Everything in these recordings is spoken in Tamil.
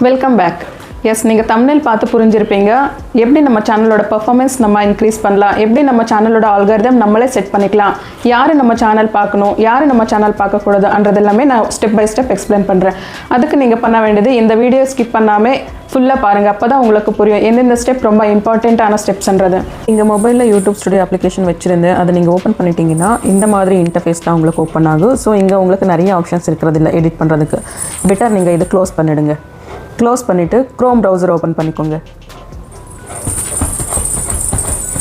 Welcome back. எஸ், நீங்கள் தம்ப்நெயில் பார்த்து புரிஞ்சிருப்பீங்க. எப்படி நம்ம சேனலோட பெர்ஃபார்மன்ஸ் நம்ம இன்க்ரீஸ் பண்ணலாம், எப்படி நம்ம சேனலோட அல்காரிதம் நம்மளே செட் பண்ணிக்கலாம், யார் நம்ம சேனல் பார்க்கணும், யார் நம்ம சேனல் பார்க்கக்கூடாதுன்றது எல்லாமே நான் ஸ்டெப் பை ஸ்டெப் எக்ஸ்பிளைன் பண்ணுறேன். அதுக்கு நீங்கள் பண்ண வேண்டியது இந்த வீடியோ ஸ்கிப் பண்ணாமல் ஃபுல்லாக பாருங்கள். அப்போ தான் உங்களுக்கு புரியும் எந்தெந்த ஸ்டெப் ரொம்ப இம்பார்ட்டண்ட்டான ஸ்டெப்ஸ்ன்றது. நீங்கள் மொபைலில் யூடியூப் ஸ்டுடியோ அப்ளிகேஷன் வச்சுருந்து அதை நீங்கள் ஓப்பன் பண்ணிட்டீங்கன்னா இந்த மாதிரி இன்டர்ஃபேஸ் தான் உங்களுக்கு ஓப்பன் ஆகும். ஸோ இங்கே உங்களுக்கு நிறைய ஆப்ஷன்ஸ் இருக்கிறது இல்லை எடிட் பண்ணுறதுக்கு. பெட்டர் நீங்கள் இதை க்ளோஸ் பண்ணிவிடுங்க. க்ளோஸ் பண்ணிவிட்டு க்ரோம் ப்ரௌசர் ஓப்பன் பண்ணிக்கோங்க.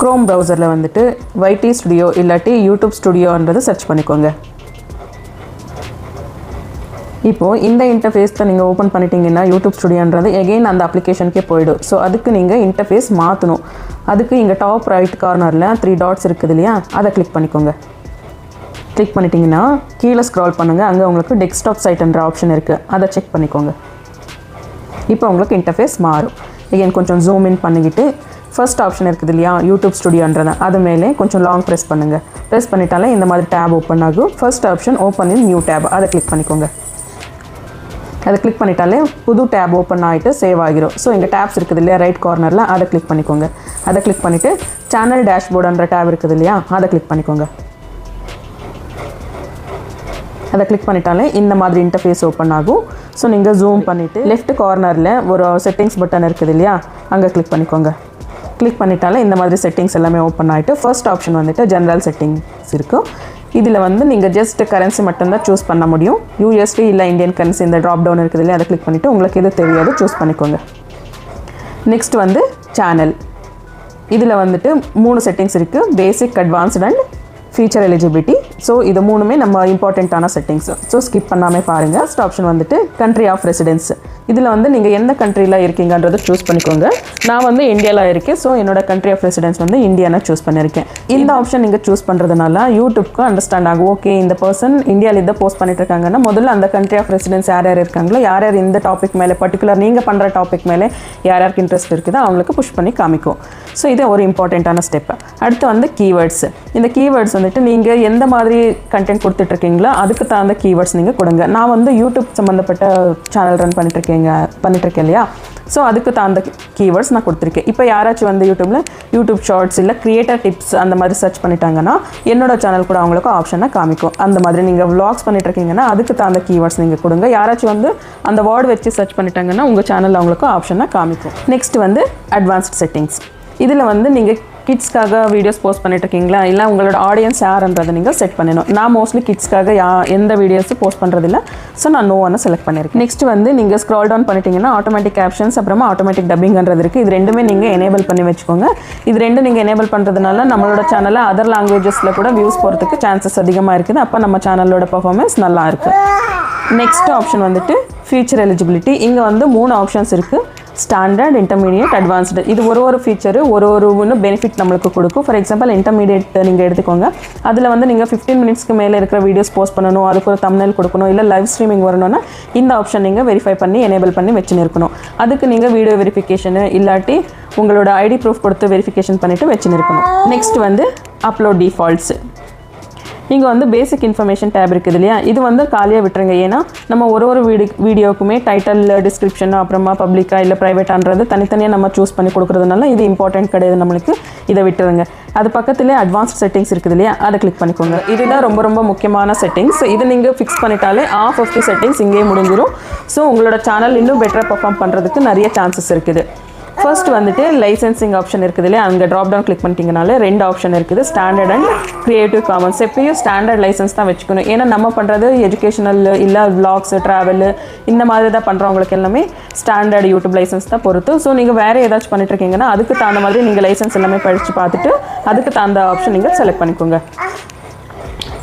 க்ரோம் ப்ரௌசரில் வந்துட்டு YT ஸ்டுடியோ இல்லாட்டி யூடியூப் ஸ்டுடியோன்றது சர்ச் பண்ணிக்கோங்க. இப்போது இந்த இன்டர்ஃபேஸை நீங்கள் ஓப்பன் பண்ணிட்டீங்கன்னா யூடியூப் ஸ்டுடியோன்றது எகெயின் அந்த அப்ளிகேஷனுக்கே போய்டும். ஸோ அதுக்கு நீங்கள் இன்டர்ஃபேஸ் மாற்றணும். அதுக்கு இங்கே டாப் ரைட் கார்னரில் 3 டாட்ஸ் இருக்குது இல்லையா, அதை கிளிக் பண்ணிக்கோங்க. கிளிக் பண்ணிட்டீங்கன்னா கீழே ஸ்க்ரால் பண்ணுங்கள். அங்கே உங்களுக்கு டெஸ்க்டாப் சைட்ன்ற ஆப்ஷன் இருக்குது, அதை செக் பண்ணிக்கோங்க. இப்போ உங்களுக்கு இன்டர்ஃபேஸ் மாறும். எகெயின் கொஞ்சம் ஜூம் இன் பண்ணிக்கிட்டு ஃபர்ஸ்ட் ஆப்ஷன் இருக்குது இல்லையா யூடியூப் ஸ்டுடியோன்றது, அது மேலே கொஞ்சம் லாங் ப்ரெஸ் பண்ணுங்கள். ப்ரெஸ் பண்ணிட்டாலே இந்த மாதிரி டேப் ஓப்பன் ஆகும். First option open in new tab, அதை கிளிக் பண்ணிக்கோங்க. அதை கிளிக் பண்ணிட்டாலே புது டேப் ஓப்பன் ஆகிட்டு சேவ் ஆகிரும். ஸோ இங்கே டேப்ஸ் இருக்குது இல்லையா ரைட் கார்னரில், அதை கிளிக் பண்ணிக்கோங்க. அதை கிளிக் பண்ணிவிட்டு சேனல் டேஷ்போர்டுன்ற டேப் இருக்குது இல்லையா, அதை கிளிக் பண்ணிக்கோங்க. அதை கிளிக் பண்ணிட்டாலே இந்த மாதிரி இன்டர்ஃபேஸ் ஓப்பன் ஆகும். ஸோ நீங்கள் ஜூம் பண்ணிவிட்டு லெஃப்ட் கார்னரில் ஒரு செட்டிங்ஸ் பட்டன் இருக்குது இல்லையா, அங்கே கிளிக் பண்ணிக்கோங்க. கிளிக் பண்ணிட்டாலே இந்த மாதிரி செட்டிங்ஸ் எல்லாமே ஓப்பன் ஆகிட்டு ஃபர்ஸ்ட் ஆப்ஷன் வந்துட்டு ஜென்ரல் செட்டிங்ஸ் இருக்கும். இதில் வந்து நீங்கள் ஜஸ்ட் கரன்சி மட்டும்தான் சூஸ் பண்ண முடியும். USD இல்லை இந்தியன் கரன்சி இந்த ட்ராப் டவுன் இருக்குது இல்லையா, அதை கிளிக் பண்ணிவிட்டு உங்களுக்கு எது தெரியாது சூஸ் பண்ணிக்கோங்க. நெக்ஸ்ட் வந்து சேனல். இதில் வந்துட்டு 3 செட்டிங்ஸ் இருக்குது, basic, advanced and feature eligibility. So இது 3மே நம்ம இம்பார்ட்டண்ட்டான செட்டிங்ஸ். ஸோ ஸ்கிப் பண்ணாமல் பாருங்கள். ஃபர்ஸ்ட் ஆப்ஷன் வந்துட்டு கண்ட்ரி ஆஃப் ரெசிடென்ஸ். இதில் வந்து நீங்கள் எந்த கண்ட்ரியில் இருக்கீங்கன்றதை சூஸ் பண்ணிக்கோங்க. நான் வந்து இந்தியாவில் இருக்கேன். ஸோ என்னோட கண்ட்ரி ஆஃப் ரெசிடென்ஸ் வந்து இந்தியாவை சூஸ் பண்ணியிருக்கேன். இந்த ஆப்ஷன் நீங்கள் சூஸ் பண்ணுறதுனால யூடியூப்க்கு அண்டர்ஸ்டாண்ட் ஆகும். ஓகே, இந்த பர்சன் இந்தியாவில் இதை போஸ்ட் பண்ணிட்டு இருக்காங்கன்னா முதல்ல அந்த கண்ட்ரி ஆஃப் ரெசிடென்ஸ் யார் யார் இருக்காங்களோ, யார் யார் இந்த டாபிக் மேலே பர்டிகுலர் நீங்கள் பண்ணுற டாபிக் மேலே யார் யாருக்கு இன்ட்ரெஸ்ட் இருக்குதோ அவங்களுக்கு புஷ் பண்ணி காமிக்கும். ஸோ இது ஒரு இம்பார்ட்டண்ட்டான ஸ்டெப். அடுத்து வந்து கீவேர்ட்ஸ். இந்த கீவேர்ட்ஸ் வந்துட்டு நீங்கள் எந்த மாதிரி கண்டென்ட் கொடுத்துட்ருக்கீங்களோ அதுக்கு தகுந்த கீவேர்ட்ஸ் நீங்கள் கொடுங்க. நான் வந்து யூடியூப் சம்மந்தப்பட்ட சேனல் ரன் பண்ணிட்டுருக்கேன் இல்லையா, ஸோ அதுக்கு தகுந்த கீவேர்ட்ஸ் நான் கொடுத்துருக்கேன். இப்போ யாராச்சும் வந்து யூடியூப் ஷார்ட்ஸ் இல்லை கிரியேட்டர் டிப்ஸ் அந்த மாதிரி சர்ச் பண்ணிட்டாங்கன்னா என்னோட சேனல் கூட அவங்களுக்கு ஆப்ஷனாக காமிக்கும். அந்த மாதிரி நீங்கள் விளாக்ஸ் பண்ணிட்டுருக்கீங்கன்னா அதுக்கு தகுந்த கீவேர்ட்ஸ் நீங்கள் கொடுங்க. யாராச்சும் வந்து அந்த வேர்டு வச்சு சர்ச் பண்ணிட்டாங்கன்னா உங்கள் சேனல் அவங்களுக்கு ஆப்ஷனாக காமிக்கும். நெக்ஸ்ட் வந்து அட்வான்ஸ்ட் செட்டிங்ஸ். இதில் வந்து நீங்கள் கிட்ஸ்க்காக வீடியோஸ் போஸ்ட் பண்ணிட்டுருக்கீங்களா, இல்லை உங்களோட ஆடியன்ஸ் யாருன்றதை நீங்கள் செட் பண்ணணும். நான் மோஸ்ட்லி கிட்ஸ்க்காக எந்த வீடியோஸும் போஸ்ட் பண்ணுறதில்ல. ஸோ நான் நோன்னு செலக்ட் பண்ணியிருக்கேன். நெக்ஸ்ட் வந்து நீங்கள் ஸ்க்ரால் டவுன் பண்ணிட்டீங்கன்னா ஆட்டோமேட்டிக் கேப்ஷன்ஸ் அப்புறமா ஆட்டோமேட்டிக் டப்பிங்கிறது இருக்குது. இது ரெண்டுமே நீங்கள் எனேபிள் பண்ணி வச்சுக்கோங்க. இது ரெண்டும் நீங்கள் எனேபிள் பண்ணுறதுனால நம்மளோட சேனலில் அதர் லாங்குவேஜஸில் கூட வியூஸ் போகிறதுக்கு சான்சஸ் அதிகமாக இருக்குது. அப்போ நம்ம சேனலோட பர்ஃபார்மன்ஸ் நல்லா இருக்குது. நெக்ஸ்ட் ஆப்ஷன் வந்துட்டு ஃபீச்சர் எலிஜிபிலிட்டி. இங்கே வந்து 3 ஆப்ஷன்ஸ் இருக்குது, ஸ்டாண்டர்ட், இன்டர்மீடியட், அட்வான்ஸ்டு. இது ஒரு ஃபீச்சரு ஒரு பெனிஃபிட் நம்மளுக்கு கொடுக்கும். ஃபார் எக்ஸாம்பிள் இன்டர்மீடியட் நீங்கள் எடுத்துக்கோங்க. அதில் வந்து நீங்கள் 15 மினிட்ஸ்க்கு மேலே இருக்கிற வீடியோஸ் போஸ்ட் பண்ணணும், அதுக்கு ஒரு தம்ப்நெயில் கொடுக்கணும், இல்லை லைவ் ஸ்ட்ரீமிங் வரணும்னா இந்த ஆப்ஷன் நீங்கள் வெரிஃபை பண்ணி எனேபிள் பண்ணி வச்சுன்னு இருக்கணும். அதுக்கு நீங்கள் வீடியோ வெரிஃபிகேஷனு இல்லாட்டி உங்களோட ஐடி ப்ரூஃப் கொடுத்து வெரிஃபிகேஷன் பண்ணிவிட்டு வச்சுன்னு இருக்கணும். நெக்ஸ்ட் வந்து அப்லோட் டிஃபால்ட்ஸு. இங்கே வந்து பேசிக் இன்ஃபர்மேஷன் டேப் இருக்குது இல்லையா, இது வந்து காலியாக விட்டுருங்க. ஏன்னா நம்ம ஒரு வீடியோக்குமே டைட்டில், டிஸ்கிரிப்ஷன், அப்புறமா பப்ளிக்காக இல்லை ப்ரைவேட்டான்றது தனித்தனியாக நம்ம சூஸ் பண்ணி கொடுக்குறதுனால இது இம்பார்ட்டன்ட் கிடையாது நம்மளுக்கு. இதை விட்டுருங்க. அது பக்கத்துலேயே அட்வான்ஸ்ட் செட்டிங்ஸ் இருக்குது இல்லையா, அதை கிளிக் பண்ணிக்கோங்க. இதுதான் ரொம்ப ரொம்ப முக்கியமான செட்டிங்ஸ். இது நீங்கள் ஃபிக்ஸ் பண்ணிட்டாலே ஆஃப் ஆஃப் தி செட்டிங்ஸ் இங்கேயே முடிஞ்சிடும். ஸோ உங்களோட சேனல் இன்னும் பெட்டராக பர்ஃபார்ம் பண்ணுறதுக்கு நிறைய சான்சஸ் இருக்குது. ஃபர்ஸ்ட் வந்துட்டு லைசன்சிங் ஆப்ஷன் இருக்குது இல்லையா, அங்கே ட்ராப் டவுன் கிளிக் பண்ணிட்டீங்கனாலே 2 ஆப்ஷன் இருக்குது, ஸ்டாண்டர்ட் அண்ட் கிரியேட்டிவ் காமன்ஸ். எப்பயும் ஸ்டாண்டர்ட் லைசன்ஸ் தான் வச்சுக்கணும். ஏன்னா நம்ம பண்ணுறது எஜுகேஷனல் இல்லை விளாக்ஸ், ட்ராவல் இந்த மாதிரி தான் பண்ணுறவங்களுக்கு எல்லாமே ஸ்டாண்டர்ட் யூடியூப் லைசன்ஸ் தான் பொறுத்து. ஸோ நீங்கள் வேறு ஏதாச்சும் பண்ணிட்டுருக்கீங்கன்னா அதுக்கு தகுந்த மாதிரி நீங்கள் லைசன்ஸ் எல்லாமே படித்து பார்த்துட்டு அதுக்கு தகுந்த ஆப்ஷன் நீங்கள் செலக்ட் பண்ணிக்கோங்க.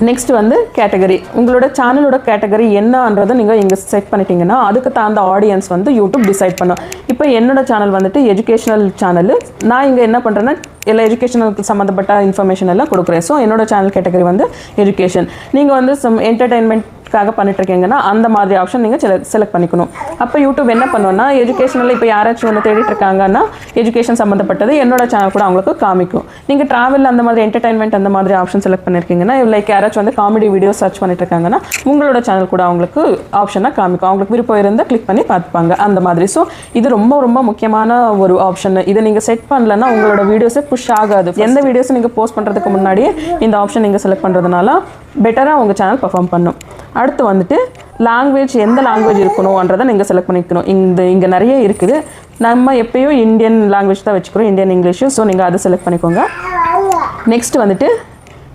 நெக்ஸ்ட் வந்து கேட்டகரி. உங்களோட சேனலோட கேட்டகரி என்னன்றதை நீங்கள் இங்கே செட் பண்ணிட்டீங்கன்னா அதுக்கு தகுந்த ஆடியன்ஸ் வந்து யூடியூப் டிசைட் பண்ணும். இப்போ என்னோட சேனல் வந்துட்டு எஜுகேஷனல் சேனல். நான் இங்கே என்ன பண்ணுறேன்னா எல்லா எஜுகேஷனுக்கு சம்மந்தப்பட்ட இன்ஃபர்மேஷன் எல்லாம் கொடுக்குறேன். ஸோ என்னோட சேனல் கேட்டகரி வந்து எஜுகேஷன். நீங்கள் வந்து என்டர்டெயின்மெண்ட்காக பண்ணிட்டு இருக்கீங்கன்னா அந்த மாதிரி ஆப்ஷன் நீங்கள் செலக்ட் பண்ணிக்கணும். அப்போ யூடியூப் என்ன பண்ணுவோன்னா எஜுகேஷனில் இப்போ யாராச்சும் வந்து தேடிட்டு இருக்காங்கன்னா எஜுகேஷன் சம்மந்தப்பட்டது என்னோட சேனல் கூட அவங்களுக்கு காமிக்கும். நீங்கள் ட்ராவல் அந்த மாதிரி என்டர்டெயின்மெண்ட் அந்த மாதிரி ஆப்ஷன் செலக்ட் பண்ணியிருக்கீங்கன்னா லைக் யாராச்சும் வந்து காமெடி வீடியோ சர்ச் பண்ணிட்டு இருக்காங்கன்னா உங்களோட சேனல் கூட அவங்களுக்கு ஆப்ஷனாக காமிக்கும். அவங்களுக்கு விருப்பம் இருந்தால் கிளிக் பண்ணி பார்த்துப்பாங்க அந்த மாதிரி. ஸோ இது ரொம்ப ரொம்ப முக்கியமான ஒரு ஆப்ஷன். இதை நீங்கள் செட் பண்ணலன்னா உங்களோட வீடியோஸே புஷ் ஆகாது. எந்த வீடியோஸும் நீங்கள் போஸ்ட் பண்ணுறதுக்கு முன்னாடியே இந்த ஆப்ஷன் நீங்கள் செலக்ட் பண்ணுறதுனால பெட்டராக உங்கள் சேனல் பர்ஃபார்ம் பண்ணும். அடுத்து வந்துட்டு லாங்குவேஜ் எந்த லாங்குவேஜ் இருக்கணும்ன்றதை நீங்கள் செலக்ட் பண்ணிக்கணும். இங்கே நிறைய இருக்குது. நம்ம எப்பயும் இந்தியன் லாங்குவேஜ் தான் வச்சுக்கிறோம், இந்தியன் இங்கிலீஷு. ஸோ நீங்கள் அதை செலக்ட் பண்ணிக்கோங்க. நெக்ஸ்ட் வந்துட்டு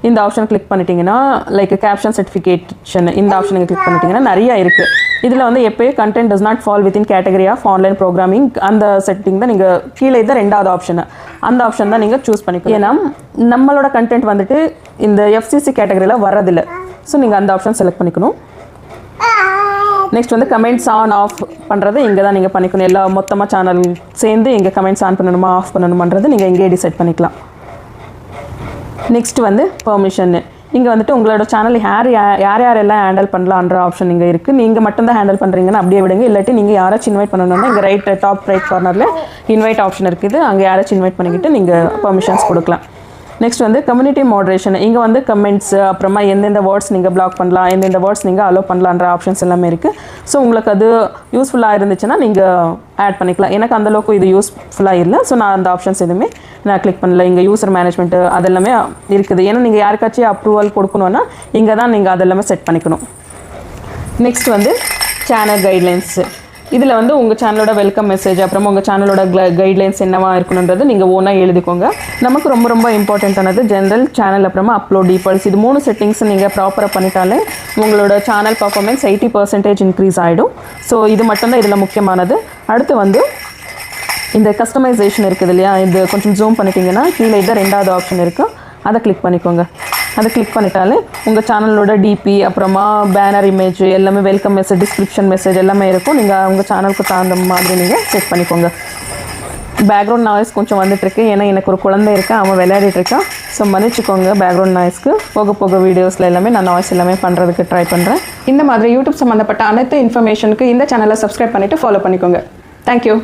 இந்த ஆப்ஷன் கிளிக் பண்ணிட்டீங்கன்னா லைக் கேப்ஷன் சர்டிஃபிகேஷன் இந்த ஆப்ஷன் நீங்கள் கிளிக் பண்ணிட்டீங்கன்னா நிறையா இருக்குது. இதில் வந்து எப்போயும் content does not fall within category of online programming அந்த செட்டிங் தான் நீங்கள் கீழே தான் ரெண்டாவது ஆப்ஷன். அந்த ஆப்ஷன் தான் நீங்கள் சூஸ் பண்ணிக்கணும். ஏன்னா நம்மளோட கண்டென்ட் வந்துட்டு இந்த FCC கேட்டகரியில் வரதில்லை. ஸோ நீங்கள் அந்த ஆப்ஷன் செலக்ட் பண்ணிக்கணும். நெக்ஸ்ட் வந்து கமெண்ட்ஸ் ஆன் ஆஃப் பண்ணுறது இங்கே தான் நீங்கள் பண்ணிக்கணும். எல்லா மொத்தமாக சேனல் சேர்ந்து இங்கே கமெண்ட்ஸ் ஆன் பண்ணணுமா ஆஃப் பண்ணணுமான்றது நீங்கள் இங்கே டிசைட் பண்ணிக்கலாம். நெக்ஸ்ட் வந்து பெர்மிஷன். இங்கே வந்துட்டு உங்களோட சேனல் யாரெல்லாம் ஹேண்டில் பண்ணலான்ற ஆப்ஷன் இங்கே இருக்குது. நீங்கள் மட்டும்தான் ஹேண்டில் பண்ணுறீங்கன்னா அப்படியே விடுங்க. இல்லாட்டி நீங்கள் யாராச்சும் இன்வைட் பண்ணணும்னா இங்கே டாப் ரைட் கார்னரில் இன்வைட் ஆப்ஷன் இருக்குது. அங்கே யாராச்சும் இன்வைட் பண்ணிக்கிட்டு நீங்கள் பெர்மிஷன்ஸ் கொடுக்கலாம். நெக்ஸ்ட் வந்து கம்யூனிட்டி மாடரேஷன். இங்கே வந்து கமெண்ட்ஸ் அப்புறமா எந்தெந்த வேர்ட்ஸ் நீங்கள் பிளாக் பண்ணலாம், எந்தெந்த வேர்ட்ஸ் நீங்கள் அலோவ் பண்ணலான்ற ஆப்ஷன்ஸ் எல்லாமே இருக்குது. ஸோ உங்களுக்கு அது யூஸ்ஃபுல்லாக இருந்துச்சுன்னா நீங்கள் ஆட் பண்ணிக்கலாம். எனக்கு அந்தளவுக்கு இது யூஸ்ஃபுல்லாக இல்லை. ஸோ நான் அந்த ஆப்ஷன்ஸ் எதுவுமே நான் கிளிக் பண்ணல. இங்கே யூசர் மேனேஜ்மெண்ட்டு அதெல்லாமே இருக்குது. ஏன்னா நீங்கள் யாருக்காச்சும் அப்ரூவல் கொடுக்கணுன்னா இங்கே தான் நீங்கள் அதெல்லாமே செட் பண்ணிக்கணும். நெக்ஸ்ட் வந்து சேனல் கைட்லைன்ஸு. இதில் வந்து உங்கள் சேனலோட வெல்கம் மெசேஜ் அப்புறமா உங்கள் சேனலோட கைட்லைன்ஸ் என்னவா இருக்கணுன்றது நீங்கள் ஓனாக எழுதிக்கோங்க. நமக்கு ரொம்ப ரொம்ப இம்பார்ட்டண்ட்டானது ஜென்ரல், சேனல் அப்புறமா அப்லோட் டீட்டெயில்ஸ். இது 3 செட்டிங்ஸ் நீங்கள் ப்ராப்பராக பண்ணிட்டாலே உங்களோட சேனல் பர்ஃபார்மன்ஸ் 80% இன்க்ரீஸ் ஆகிடும். ஸோ இது மட்டும்தான் இதில் முக்கியமானது. அடுத்து வந்து இந்த கஸ்டமைசேஷன் இருக்குது இல்லையா, இது கொஞ்சம் ஜூம் பண்ணிட்டீங்கன்னா கீழே இதான் ரெண்டாவது ஆப்ஷன் இருக்குது. அதை கிளிக் பண்ணிக்கோங்க. அதை கிளிக் பண்ணிட்டாலே உங்கள் சேனலோட டிபி அப்புறமா பேனர் இமேஜ் எல்லாமே வெல்கம் மெசேஜ் டிஸ்கிரிப்ஷன் மெசேஜ் எல்லாமே இருக்கும். நீங்கள் உங்கள் சேனலுக்கு தகுந்த மாதிரி நீங்கள் செட் பண்ணிக்கோங்க. பேக்ரவுண்ட் நாய்ஸ் கொஞ்சம் வந்துட்டுருக்கு. ஏன்னா எனக்கு ஒரு குழந்தை இருக்கேன், அவன் விளையாடிட்டு இருக்கான். ஸோ மன்னிச்சுக்கோங்க பேக்ரவுண்ட் நாய்ஸ்க்கு. போக வீடியோஸில் எல்லாமே நான் நாய்ஸ் எல்லாமே பண்ணுறதுக்கு ட்ரை பண்ணுறேன். இந்த மாதிரி யூடியூப் சம்மந்தப்பட்ட அனைத்து இன்ஃபர்மேஷனுக்கு இந்த சேனலை சப்ஸ்கிரைப் பண்ணிவிட்டு ஃபாலோ பண்ணிக்கோங்க. தேங்க்யூ.